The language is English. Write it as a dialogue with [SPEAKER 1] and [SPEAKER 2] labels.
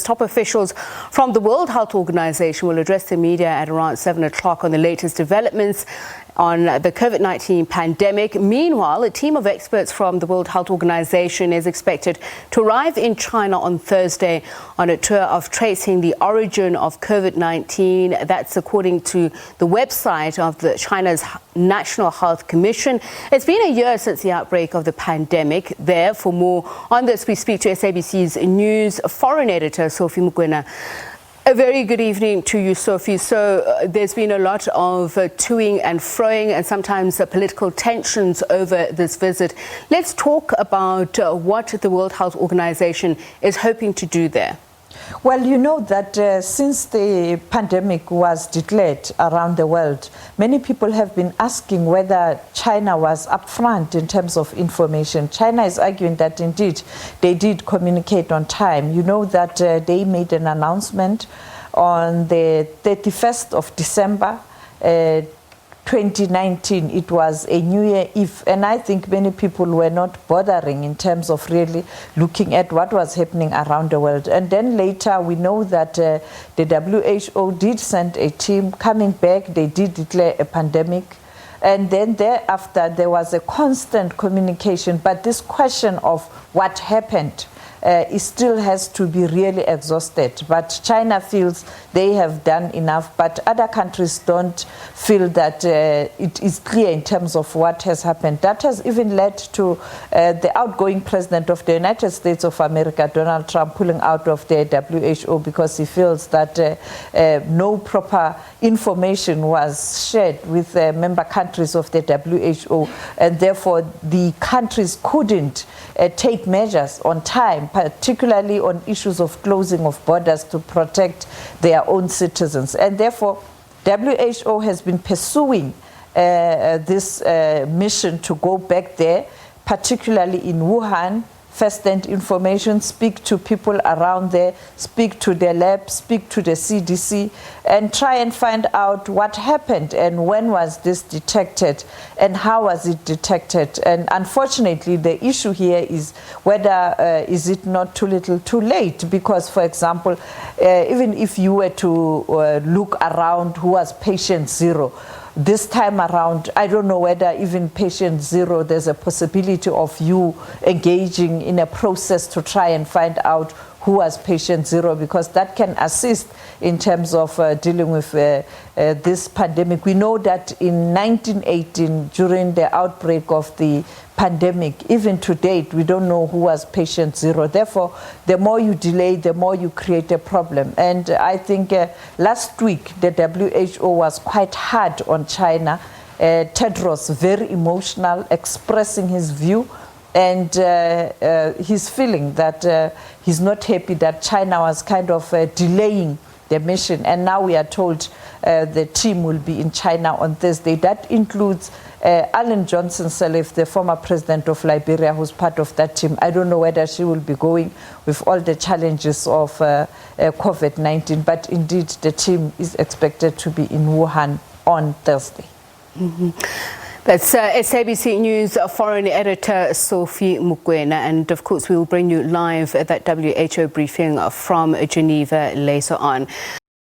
[SPEAKER 1] Top officials from the World Health Organization will address the media at around 7 o'clock on the latest developments on the COVID-19 pandemic. Meanwhile, a team of experts from the World Health Organization is expected to arrive in China on Thursday on a tour of tracing the origin of COVID-19. That's according to the website of China's National Health Commission. It's been a year since the outbreak of the pandemic. There, for more on this, we speak to SABC's news foreign editor, Sophie Mokoena. A very good evening to you, Sophie. So there's been a lot of toing and froing and sometimes political tensions over this visit. Let's talk about what the World Health Organization is hoping to do there.
[SPEAKER 2] Well, you know that since the pandemic was declared around the world, many people have been asking whether China was upfront in terms of information. China is arguing that indeed they did communicate on time. You know that they made an announcement on the 31st of December 2019. It was a New Year Eve, and I think many people were not bothering in terms of really looking at what was happening around the world. And then later we know that the WHO did send a team coming back. They did declare a pandemic, and then thereafter there was a constant communication. But this question of what happened it still has to be really exhausted. But China feels they have done enough, but other countries don't feel that it is clear in terms of what has happened. That has even led to the outgoing president of the United States of America, Donald Trump, pulling out of the WHO because he feels that no proper information was shared with member countries of the WHO, and therefore the countries couldn't take measures on time, particularly on issues of closing of borders to protect their own citizens. And therefore, WHO has been pursuing this mission to go back there, particularly in Wuhan, first-hand information, speak to people around there, speak to the lab, speak to the CDC, and try and find out what happened and when was this detected and how was it detected. And unfortunately, the issue here is whether is it not too little too late, because, for example, even if you were to look around who was patient zero, this time around, I don't know whether even patient zero, there's a possibility of you engaging in a process to try and find out who was patient zero, because that can assist in terms of dealing with this pandemic. We know that in 1918, during the outbreak of the pandemic, even to date, we don't know who was patient zero. Therefore, the more you delay, the more you create a problem. And I think last week, the WHO was quite hard on China. Tedros, very emotional, expressing his view. And he's feeling that he's not happy that China was kind of delaying the mission. And now we are told the team will be in China on Thursday. That includes Ellen Johnson Sirleaf, the former president of Liberia, who's part of that team. I don't know whether she will be going with all the challenges of COVID-19, but indeed the team is expected to be in Wuhan on Thursday.
[SPEAKER 1] Mm-hmm. That's SABC News foreign editor Sophie Mokoena, and of course we will bring you live that WHO briefing from Geneva later on.